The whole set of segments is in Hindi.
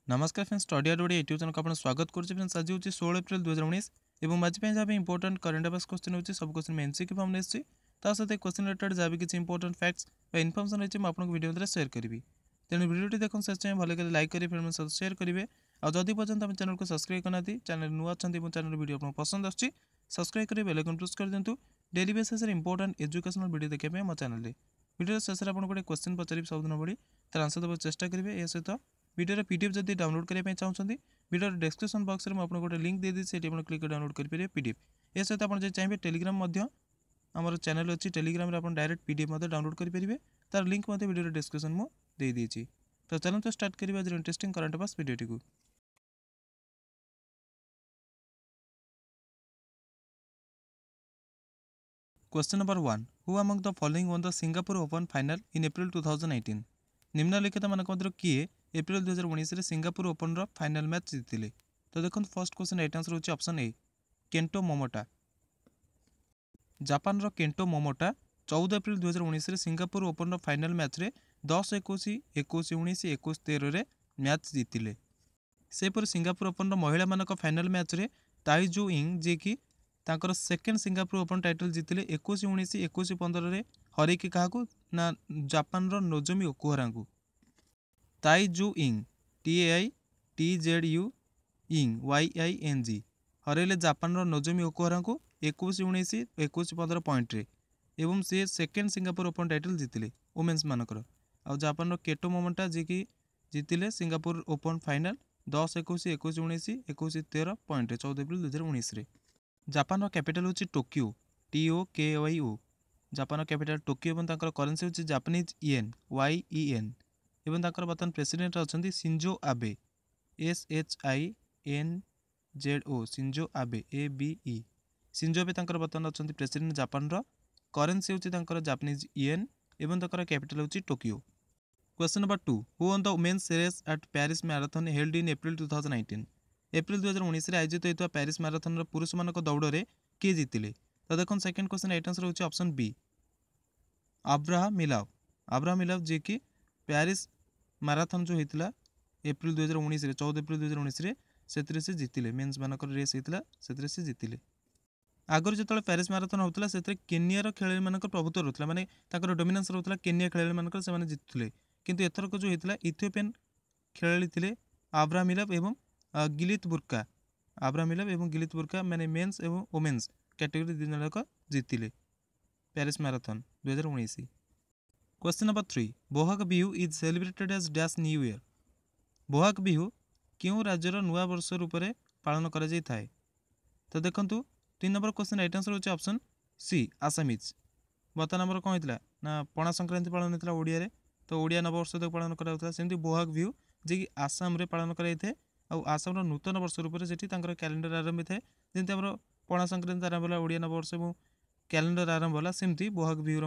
नमस्कार friends, study our YouTube channel को आपन स्वागत करुच्चे। फ्रेंड्स आज हूँ 16 एप्रिल 2019 और आज जहाँ इंपोर्टेंट करेन्ट अफेयर्स क्वेश्चन होती सब क्वेश्चन में एमसीक्यू फॉर्म में सहित क्वेश्चन रिलेटेड जहाँ भी किसी इंपोर्टेंट फैक्ट्स इनफॉर्मेशन रही है आपको वीडियो में शेयर करी। तेणु वीडियो देखो शेष टाइम भल कर लाइक करेंगे, फ्रेंड सहित शेयर करेंगे। और जदि पर्यटन आप चैनल को सब्सक्राइब करना, चैनल नुआ अच्छा चैनल वीडियो आपको पसंद आछी सब्सक्राइब करेंगे, बेल आइकन प्रेस कर दिंतु। Daily basis important educational video देखा मो चैनल वीडियो शेष में आपको गोटे क्वेश्चन पचारि सबदिन भली तार आंसर देवार चेष्टा करेंगे। यह सहित वीडियो पीडीएफ जब डाउनलोड करने चाहते वीडियो डिस्क्रिप्शन बॉक्स में आपको गोटे लिंक दे दी से क्लिक कर डाउनलोड करेंगे पीडीएफ। यह सहित आप चाहिए टेलीग्राम आमर चैनल अच्छी टेलीग्राम में आप डायरेक्ट पीडीएफ डाउनलोड करेंगे, तार लिंक वीडियो डिस्क्रिप्शन मुझे देदेजी। तो चलते स्टार्ट करिए आज इंटरेस्टिंग करंट अफेयर्स वीडियोटी को। Question number 1, who among the following won the Singapore Open final in April 2018। निम्नलिखित मान किए एप्रिल 2019 सिंगापुर ओपन रो फाइनल मैच जीतिले। तो देखो फर्स्ट क्वेश्चन राइट आंसर होची option A Kento Momota. Japan रो Kento Momota 14 April 2019 Singapore Open रो फाइनल मैच रे 10-21, 21-19, 21-13 रे मैच जीतिले। सेपर सिंगापुर ओपन रो महिला मानक फाइनल मैच रे ताई जू इंग जे कि तांकर सेकेंड सिंगापुर ओपन टाइटल जीतिले 21-19, 21-15 रे हरैकी काहाकू ना जापान रो नोजोमी ओकुहरा को। ताई जू इंग TAITZU इंग YING हरैले जापान रो नोजोमी ओकुहरा को 21-19, 21-15 पॉइंट रे एवं सी सेकेंड सिंगापुर ओपन टाइटल जीतिले वुमेन्स मानकर। आ जापान रो केटो मोमोटा जी कि जीतिले Singapore Open final 10-21, 21-19, 21-13 point 14 April 2019 रे। जापान रो कैपिटल होची टोक्यो TOKYO। जापान रो कैपिटल टोक्यो एवं तांकर करेंसी होची जापानीज येन YEN एवं तांकर वर्तमान प्रेसिडेंट अछंती Shinzo Abe SHINZO Shinzo Abe ABE। Shinzo Abe तांकर वर्तमान अछंती प्रेसिडेंट जापान रो। करेंसी होची तांकर जापानीज येन एवं तांकर कैपिटल होची Tokyo. Question number 2, who won the women's race at Paris marathon held in April 2019। April 2019 आयोजित होता पेरिस मैराथन पुरुष मानक दौड़ में किए जीतिले। तो देखो सेकंड क्वेश्चन राइट आंसर होची ऑप्शन बी अब्राहम मिलाव। अब्राहम मिलाव जी कि पेरिस मैराथन जो होता एप्रिल 2019 14 एप्रिल 2019 से जीतिले। मेन्स मानक रेस होता से जीतिले। आगर जो पेरिस मैराथन होता है केनियार खेलाड़ी मान प्रभुत्व रोला, माने डोमिनेंस रोला केनिया खेलाड़ी मान से जीतुले। किंतु एथरक जो होता इथियोपियन खेलाड़ी थे अब्राहम मिलाव एवं गिलित बुर्का। अब्राहम मिलाव एवं गिलित बुर्का मैंने मेन्स एवं वुमेन्स कैटेगरी दिन जाक जीतिले Paris marathon 2019। Question number 3, Bohag Bihu is celebrated as dash new year. Bohag Bihu क्यों राज्यर नुआ वर्ष रूप से पालन कर। तो देखो 3 नंबर क्वेश्चन राइट आंसर होची ऑप्शन सी आसामीज। बर्तमान आमर कौन होता ना पणा संक्रांति पालन होता ओडिया। तो ओडिया नववर्ष तक पालन कराउता सेमती बोहाग बिहू जी कि आसाम रे पालन कराइथे। आसाम नूतन वर्ष रूप से कैलेंडर आरंभ थाए। जमी आम पणा संक्रांति आरंभ है ओडिया नववर्ष और कैलेंडर आरंभ है, सेमती बोहाग बिहूर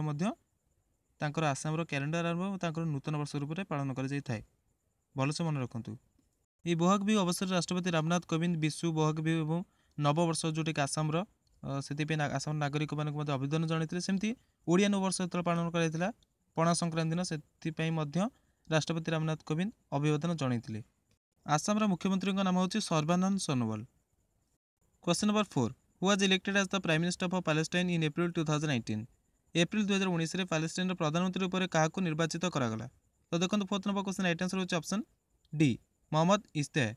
आसाम कैलेंडर आरंभ और नूतन वर्ष रूप से पालन कर भलसे मन रखु। ये बोहाग बिहू अवसर राष्ट्रपति रामनाथ कोविंद विश्व बोहाग बिहू और नववर्ष जोटा कि आसाम से आसाम नागरिक मानक अभिनंदन जनते। सेमती ओडिया नववर्ष जो पालन कराइला पणा संक्रांति दिन से राष्ट्रपति रामनाथ कोविंद अभिवादन जनते। आसाम मुख्यमंत्री नाम हूँ Sarbananda Sonowal. Question number 4, who was elected as the prime minister of Palestine in April 2018। April 2019 Palestine प्रधानमंत्री रूप से क्या निर्वाचित करागला। तो देखो fourth number question right answer होची option D Mohammad Shtayyeh.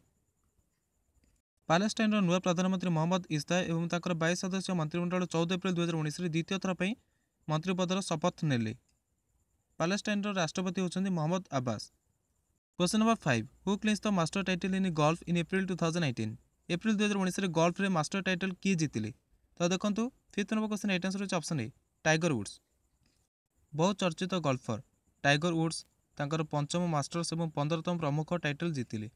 Palestine नुआ प्रधानमंत्री मोहम्मद इस्तेह एवं 22 सदस्य मंत्रिमंडल 14 एप्रिल 2019 द्वितीय थर पर मंत्रिपदर शपथ नेले। पैलेस्टाइन राष्ट्रपति होचंदी Mohammad Abbas. Question number 5, who clinched the master title in golf in April 2018। April 2019 golf रे मास्टर टाइटल किए जीतिले। तो देखो fifth number question right answer होची ऑप्शन ए टाइगर वुड्स। बहुत चर्चित गोल्फर टाइगर वुड्स तांकर पंचम मास्टर्स और 15तम प्रमुख टाइटल जीतिले।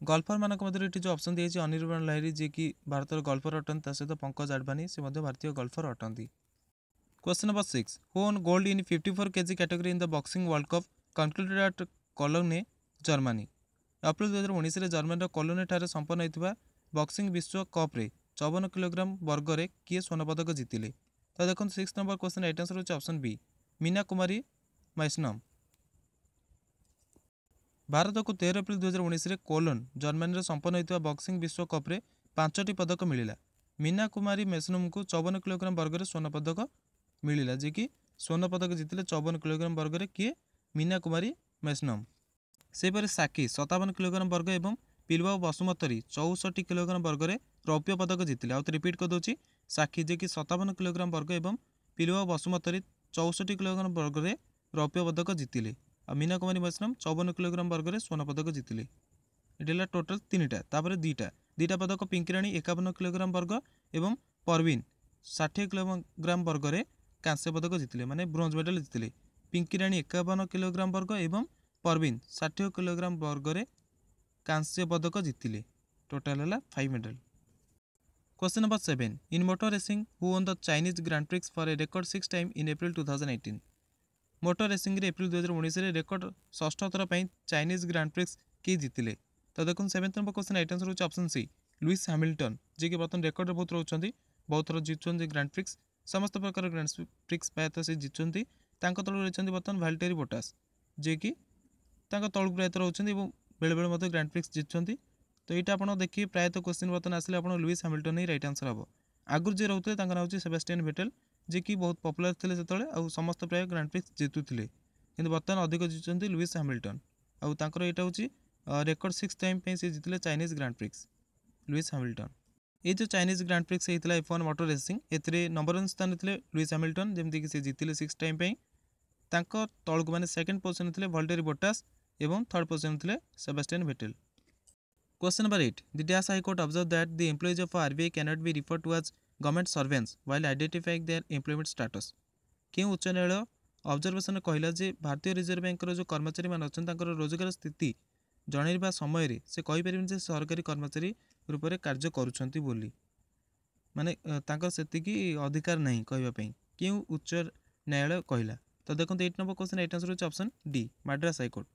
गोल्फर मानक मध्य जो ऑप्शन दी है अनिर्बाण लाहिरी जी कि भारत गोल्फर अटंती, सहित पंकज आडवाणी से भारतीय गोल्फर अटंती। Question number 6, who won gold in 54 kg category in the boxing world cup concluded at Cologne Germany. April 2019 Germany Cologne ठारे संपन्न होता बॉक्सिंग विश्व कप्रे 54 किलोग्राम वर्ग में किए स्वर्ण पदक जीतिले। तो देखो 6 नंबर क्वेश्चन राइट आंसर होची ऑप्शन बी मीना कुमारी मैस्नम। भारत को 13 एप्रिल 2019 कोलोन जर्मनी संपन्न होता बक्सिंग विश्वकप 5टी पदक मिला। मीना कुमारी मेसनम को 54 किलोग्राम वर्ग में स्वर्ण पदक मिला, जी कि स्वर्ण पदक जीतिले 54 किलोग्राम वर्ग में किए मीना कुमारी मेसनम। सेपरि साकी 57 किलोग्राम वर्ग एवं पिलवा बसुमतरी 64 किलोग्राम वर्ग में रौप्य पदक जीतिले। आउ रिपीट करदे साकी जे कि 57 किलोग्राम वर्ग एवं पिलवा बसुमतरी 64 किलोग्राम वर्ग में रौप्य पदक जीतिले। आ मीना कुमारी मेसनम 54 किलोग्राम वर्ग में स्वर्ण पदक जीतिले। ये टोटाल 3टा। तापर दुईटा पदक पिंकीराणी 51 किलोग्राम वर्ग एवं परवीन 60 किलोग्राम वर्ग में कांस्य पदक जीतिले, माने ब्रोंज मेडल जीतिले। पिंकीराणी 51 किलोग्राम वर्ग एवं परवीन 60 किलोग्राम वर्ग में कांस्य पदक जीतिले। टोटाल है 5 medal. Question number 7 in motor racing who won the Chinese grand prix for a record 6 time in April 2018। Motor racing April 2019 record 6ठ थर पर चाइनीज ग्रांड प्रिक्स किए जीतिले। तो देखो 7th number question right answer होची ऑप्शन सी लुइस हैमिल्टन, जी कि बर्तमान रेकॉर्ड बहुत रोचंती, बहुत थर जीतुंती ग्रांड प्रिक्स, समस्त प्रकार ग्रांड प्रिक्स प्रायतः से जीतुंती। तांको तळ रहिचंती बर्तमान वाल्टेरी बोटास, जे कि तांको तळକୁ प्रायतः रहउचंती एवं बेले बेले मते ग्रांड प्रिक्स जीतुंती। तो यहाँ आप देखिए प्रायतः क्वेश्चन बर्तमान आसिले आप लुइस हैमिल्टन ही राइट आंसर हम। आगुरी जे रोते तांका नाम होची सेबास्टियन भेटेल, जे कि बहुत पॉपुलर थे सेतळे आ समस्त प्राय ग्रांड प्रिक्स जीतुथिले, किंतु बर्तमान अधिक जीतुंती लुइस हैमिल्टन। आउ तांकर एटा होची रेकॉर्ड 6 टाइम पे से जीतिले Chinese grand prix Lewis Hamilton. ये जो चाइनीज ग्रांड प्रिक्स होता है F1 मोटर रेसिंग एथिरे नंबर 1 स्थान थे लुइस हैमिल्टन, जमती कि से जीतिले 6 टाइम पे। तांको तळକୁ माने सेकंड पोजीशन थे वाल्टेरी बोटास एवं थर्ड पोजीशन थे Sebastian Vettel. Question number 8 the dash high court observe that the employees of RBI can not be referred to as government servants while identifying their employment status. क्यों उच्च न्यायालय ऑब्जर्वेशन कहला जे भारतीय रिजर्व बैंक जो कर्मचारी मान अच्छा रोजगार स्थिति जनइबा समय से कहीपर जे सरकारी कर्मचारी रूप में कार्य करुँच बोली, माने तांकर सेतिकी अधिकार नहीं कहवाई, क्यों उच्च न्यायालय कहला। तो देखो 8 नंबर क्वेश्चन राइट आंसर होची option D Madras high court.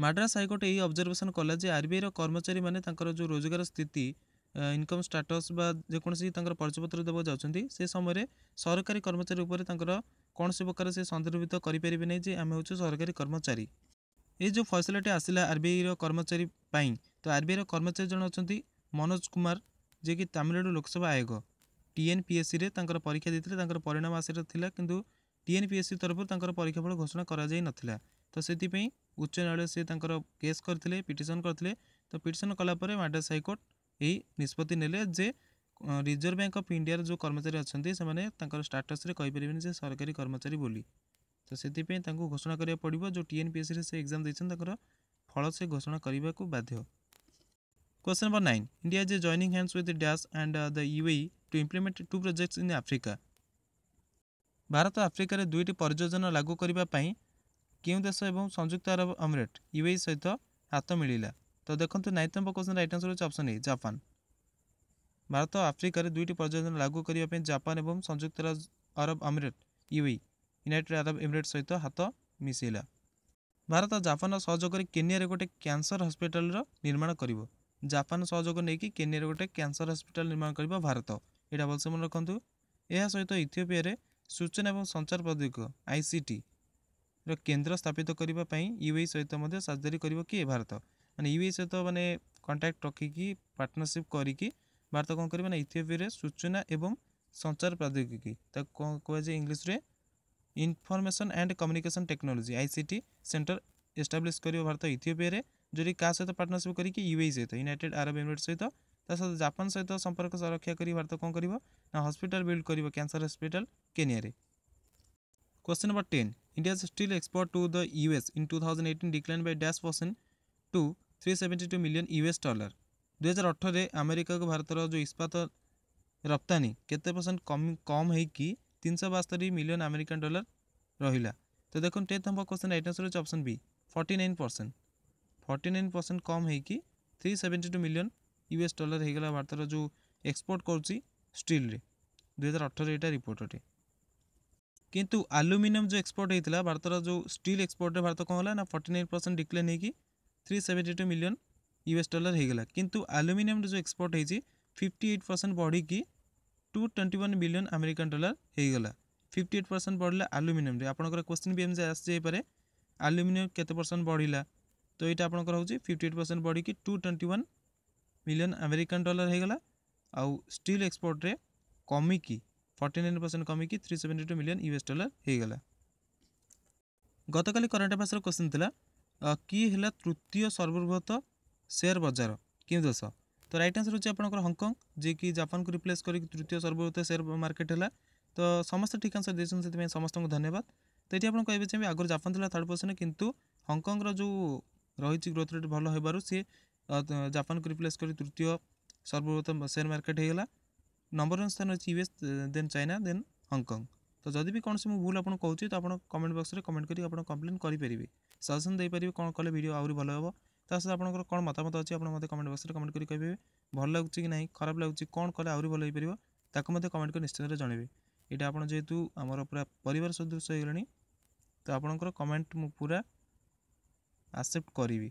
Madras high court यही ऑब्जर्वेशन कला जे आरबीआई कर्मचारी माने तांकर जो रोजगार स्थिति इनकम स्टेटस बा जेकोसी परिचयपत्र देवा जाउछंती से समय सरकारी कर्मचारी उपर तांकर कौन से प्रकार से संदर्भित करें नहीं जे आम हूँ सरकारी कर्मचारी। ये जो फैसिलिटी आसला आरबीआई कर्मचारी पाई, तो आरबीआई कर्मचारी जन अच्छा मनोज कुमार, जे कि तमिलनाडु लोकसभा आयोग टीएनपीएससी रे तांकर परीक्षा देते परिणाम आसार था, किंतु टीएनपीएससी तरफ परीक्षा फल घोषणा करा जाई नथिला। तो से उच्च न्यायालय से केस करते पिटिशन करते। तो पिटिशन कलापर मद्रास हाईकोर्ट यही निष्पत्ति नेले जे रिजर्व बैंक ऑफ इंडिया जो कर्मचारी अच्छा स्टाटस कहीपर से सरकारी कर्मचारी बोली। तो से घोषणा करा पड़ो जो टीएनपीएससी से एग्जाम देकर फल से घोषणा करने को बाध्य। Question number 9 India is joining hands with dash and the UAE to implement 2 projects in Africa. भारत आफ्रिकार 2टी परियोजना लागू करने क्यों देश एवं संयुक्त अरब अमीरेट यूएई सहित हाथ मिला। तो देखो 9th number question right answer option A Japan. भारत आफ्रिकार 2टी परियोजना लागू करने जापान एवं संयुक्त अरब अमीरेट यूएई यूनाइटेड अरब एमिरेट्स सहित हाथ मिसेला। भारत जापान सहयोग केनिया गोटे कैंसर हॉस्पिटल निर्माण करिवो। जापान सहयोग नहीं केनिया गोटे कैंसर हॉस्पिटल निर्माण कर भारत, यहाँ भलसे मन रखु। यह सहित इथियोपिया सूचना और संचार प्रौद्योगिकी आईसीटी केन्द्र स्थापित करने यूएई सहित साझेदारी कर किए भारत, माने यूएई सहित माने कांटेक्ट रखिकी पार्टनरशिप करिकी भारत कौन करें इथियोपिया सूचना एवं संचार प्रौद्योगिकी कहुए इंग्लीश रे information and communication technology ICT centre establish कर भारत इथियोपिया जो क्या सहित पार्टनरशिप करके यूएई सहित यूनाइटेड अरब एमिरेट्स सहित जापान सहित संपर्क रक्षा कर भारत कौन कर हॉस्पिटल बिल्ड कर कैंसर हॉस्पिटल केनिया रे। Question number 10 India's steel export to the US in 2018 decline by -% to $372 million. 2018 America को भारत जो इस्पात रप्तानी केते % कम है कि 372 मिलियन अमेरिकन डॉलर रहिला। तो देखो 10th number question right answer option B 49% कम है कि 372 मिलियन यूएस डॉलर होगा भारत जो एक्सपोर्ट करुच्ची स्टील रे 2018 यहाँ रिपोर्ट अटे। किंतु आलुमिनियम जो एक्सपोर्ट होता भारत जो स्टील एक्सपोर्ट भारत कौन है ना 49% डिक्लाइन होगी 372 मिलियन यूएस डॉलर होगा। किंतु आलुमिनियम जो एक्सपोर्ट होती 58% बढ़ी कि 221 मिलियन अमेरिकन डॉलर होगा। 58% बढ़ला आलुमिनियम रे। आपनकर क्वेश्चन भी एमजे आसपे आलुमिनियम केते % बढ़िला तो यहाँ आपंकर हूँ 58% बढ़ी $221 मिलियन अमेरिकन डॉलर हो गला। आउ स्टील एक्सपोर्ट रे कमिकी 49% कमिकी $372 मिलियन US डॉलर हो गला। गतकाली करंट अफेयर्स क्वेश्चन थिला कि है तृतीय सर्वबृहत शेयर बजार क्यों देश। तो राइट आंसर होची आपनकर हांगकांग जे कि जापान को रिप्लेस करी तृतीय सर्वबृहत शेयर मार्केट है। तो समस्त ठीक आंसर देछन से समस्त को धन्यवाद। तो ये आपन कहबे चाहिए आगर जापान था 3rd पोजिशन किंतु हांगकांग जो रही ग्रोथ रेट भल होबारु सी जापान को रिप्लेस करी तृतीय सर्वबृहत शेयर मार्केट हो गला। नंबर 1 स्थान अच्छी US then China then Hong. तो जदि भी कौन से भूल आपको कहूँ तो आप कमेंट बॉक्स में कमेंट करी कंप्लेन करेंगे सजेसन देपारे कौन कले वीडियो आहरी भल हम ता सहित आपंकर कौन मतामत अच्छी आप कमेंट बॉक्स में कमेंट करी कहे भल लगुच कि नहीं खराब लगुच कौन कले आहरी भल हो ताकू कमेंट कर निश्चित जनइबे। यहाँ आप जेहेतु आमर पूरा परिवार सदस्य हो गले तो आपंकर कमेंट मु पूरा एक्सेप्ट करी।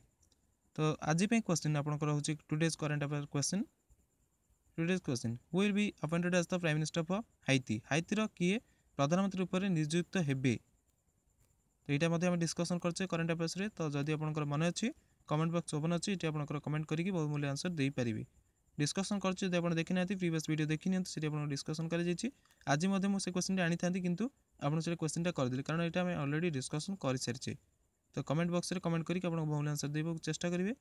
तो आज क्वेश्चन आपंकर हूँ today's current affair question. Today's question who will be appointed as the prime minister for Haiti. हाइतीर किए प्रधानमंत्री रूप में नियुक्त हेबे। तो यहाँ आम डिस्कसन करछे करेंट अफेयर्स रे। तो जदि आपंकर मन अच्छी कमेंट बॉक्स ओपन अच्छी ये आपंकर कमेंट करके बहुत मूल्य आंसर दे पारिबे। डिस्कसन करछे जदि आप देखि ना प्रीवियस वीडियो देखि नियंतु से आपन डिस्कसन कर जाइछि। आज मध्य मु से क्वेश्चन आनी था किंतु आपन से क्वेश्चन कर देली कारण ये आम ऑलरेडी डिस्कसन कर सारिछे। तो कमेंट बॉक्स में कमेंट करके आपन बहुत आंसर देबो चेष्टा करिवे।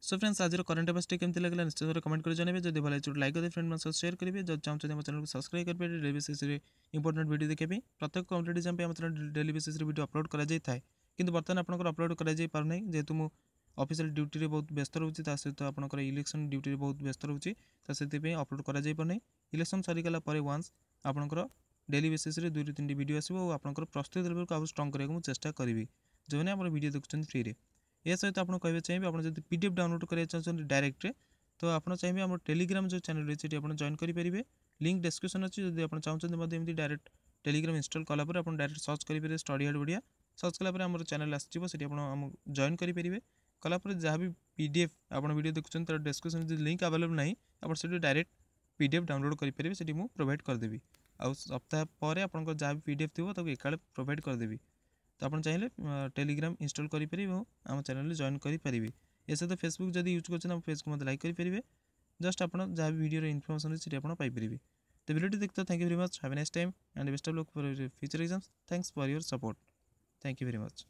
सो फ्रेंड्स आज करंट अफेयर्स केमती लगला निश्चित भाव कमेंट कर जानवे। जब भल लगे लाइक करेंगे फ्रेंड मान शेयर करेंगे। जब चाहते हैं चैनल को सब्सक्राइब करेंगे डेली बेसिस इंपोर्टेंट वीडियो देखिए प्रत्येक कॉम्पिटेटिव एग्जाम पे आम डेली बेसिस वीडियो अपलोड कराए किंतु बर्तमान आपंकर अपलोड कर जेहेतु मु ऑफिशियल ड्यूटी बहुत व्यस्त रोचे सहित आपंकर इलेक्शन ड्यूटी बहुत व्यस्त रोचे तो से अपलोड कर इलेक्शन सरीगला वन्स आपंकर डेली बेसिस 2-3 वीडियो आसो आपंकर प्रस्तुति लेवल को आउ स्ट्रंग करने को चेष्टा करी जो मैंने आप वीडियो देखुं फ्री में। यह सहित आपको कहते चाहिए आप जब पीडीएफ डाउनलोड करना चाहते डायरेक्ट तो आप चाहिए आम टेलीग्राम जो चैनल रही है जॉइन करेंगे। लिंक डिस्क्रिप्शन अच्छी जब आप चाहते डायरेक्ट टेलीग्राम इंस्टॉल कलापर आप डायरेक्ट सर्च करेंगे स्टडी हार्ड ओडिया सर्च कलापर आम चैनल आसो से आप जॉइन करेंगे। कलापर जहाँ भी पीडीएफ आप वीडियो देखुं तर डिस्क्रिप्शन जो लिंक अवेलेबल ना आप डायरेक्ट पीडीएफ डाउनलोड करेंगे से प्रोवाइड करदेवी। आउ सप्ताह पर आप जहाँ भी पीडीएफ थी एकाले प्रोवाइड करदेवी। तो आप चाहिए टेलीग्राम इंस्टॉल करेंगे आम चैनल जॉइन करेंगे। ये सहित फेसबुक जब यूज कर पेज को मतलब लाइक करेंगे जस्ट आप जहाँ भी वीडियो इनफॉरमेशन अच्छी पाइपर। तो वीडियो देखते thank you very much have a nice time and best of luck for future exams. Thanks for your support. Thank you very much.